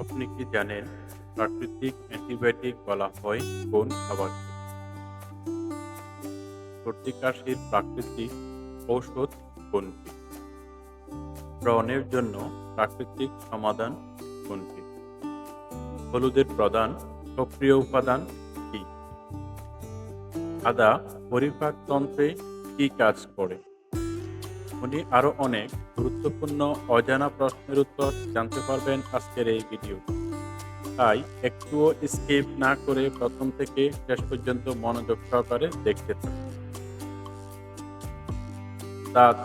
আপনি কি জানেন প্রাকৃতিক অ্যান্টিবায়োটিক বলা হয় কোন খাবারকে? সর্দি কাশির প্রাকৃতিক ঔষধ কোনটি? ব্রণের জন্য প্রাকৃতিক সমাধান কোনটি? হলুদের প্রধান সক্রিয় উপাদান কি? আদা পরিপাকতন্ত্রে কি কাজ করে? উনি আরো অনেক গুরুত্বপূর্ণ অজানা প্রশ্নের উত্তর জানতে পারবেন আজকের এই ভিডিও। তাই একটুও স্কিপ না করে প্রথম থেকে শেষ পর্যন্ত মনোযোগ সহকারে দেখতে থাকুন। দাঁত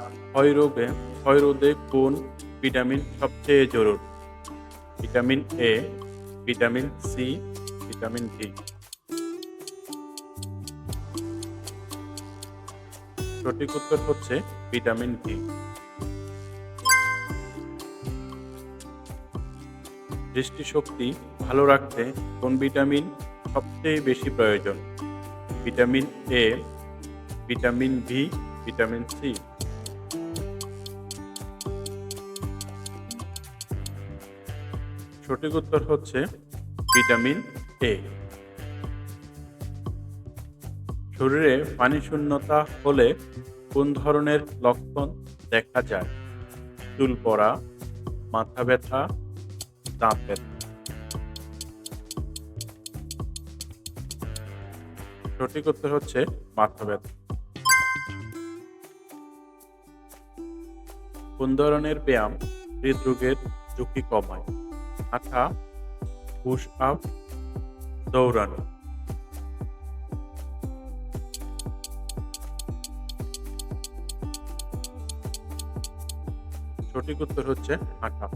ক্ষয়রোধে কোন ভিটামিন সবচেয়ে জরুরি? Vitamin A, vitamin C, vitamin D. সঠিক উত্তর হচ্ছে ভিটামিন ডি। দৃষ্টিশক্তি ভালো রাখতে কোন ভিটামিন সবচেয়ে বেশি প্রয়োজন? Vitamin A, vitamin B, vitamin C. সঠিক উত্তর হচ্ছে ভিটামিন এ। শরীরে পানি শূন্যতা হলে কোন ধরনের লক্ষণ দেখা যায়? চুল পড়া, মাথা ব্যথা, দাঁত ব্যথা। সঠিক উত্তর হচ্ছে মাথা ব্যথা। কোন ধরনের ব্যায়াম হৃদরোগের ঝুঁকি কমায়? হাঁটা, পুশ আপ, দৌড়ানো। সঠিক উত্তর হচ্ছে হাঁটা।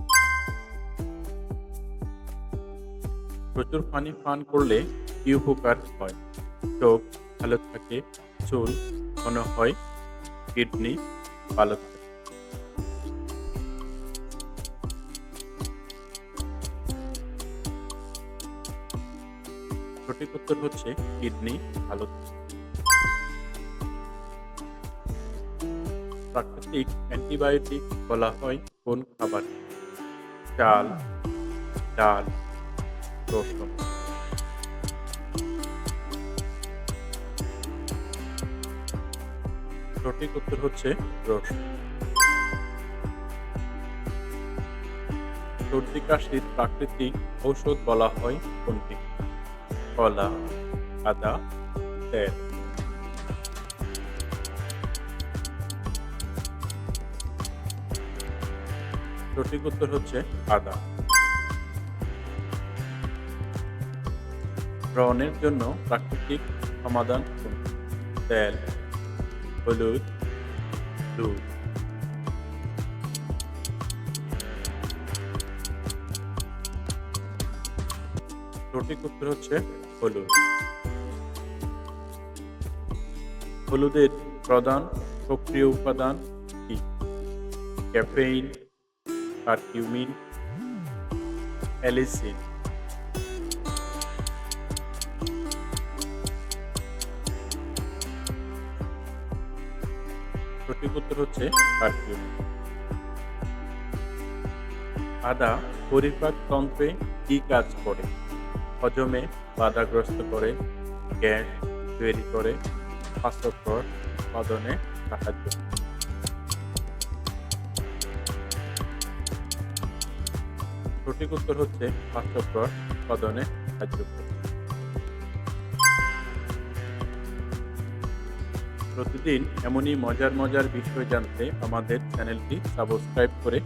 প্রচুর পানি পান করলে কি উপকার হয়? চোখ ভালো থাকে, চুল ঘন হয়, কিডনি ভালো থাকে। সঠিক উত্তর হচ্ছে কিডনি ভালো থাকে। প্রাকৃতিক অ্যান্টিবায়োটিক বলা হয় কোন খাবার? চাল, ডাল, রসুন। সঠিক উত্তর হচ্ছে রসুন। সর্দি কাশির প্রাকৃতিক ঔষধ বলা হয় কোনটি? কলা, আদা, তেল। সঠিক উত্তর হচ্ছে আদা। ব্রণের জন্য প্রাকৃতিক সমাধান কোনটি? তেল, হলুদ, দুধ। সঠিক উত্তর হচ্ছে হলুদ। হলুদের প্রধান সক্রিয় উপাদান কি? Caffeine, curcumin, allicin. সঠিক উত্তর হচ্ছে কারকিউমিন। আদা পরিপাকতন্ত্রে কি কাজ করে? হজমে বাধাগ্রস্ত করে, গ্যাস তৈরি করে, স্বাস্থ্যকর উৎপাদনে সাহায্য করে। সঠিক উত্তর হচ্ছে স্বাস্থ্যকর উৎপাদনে সাহায্য করে। প্রতিদিন এমনই মজার মজার বিষয় জানতে আমাদের চ্যানেলটি সাবস্ক্রাইব করে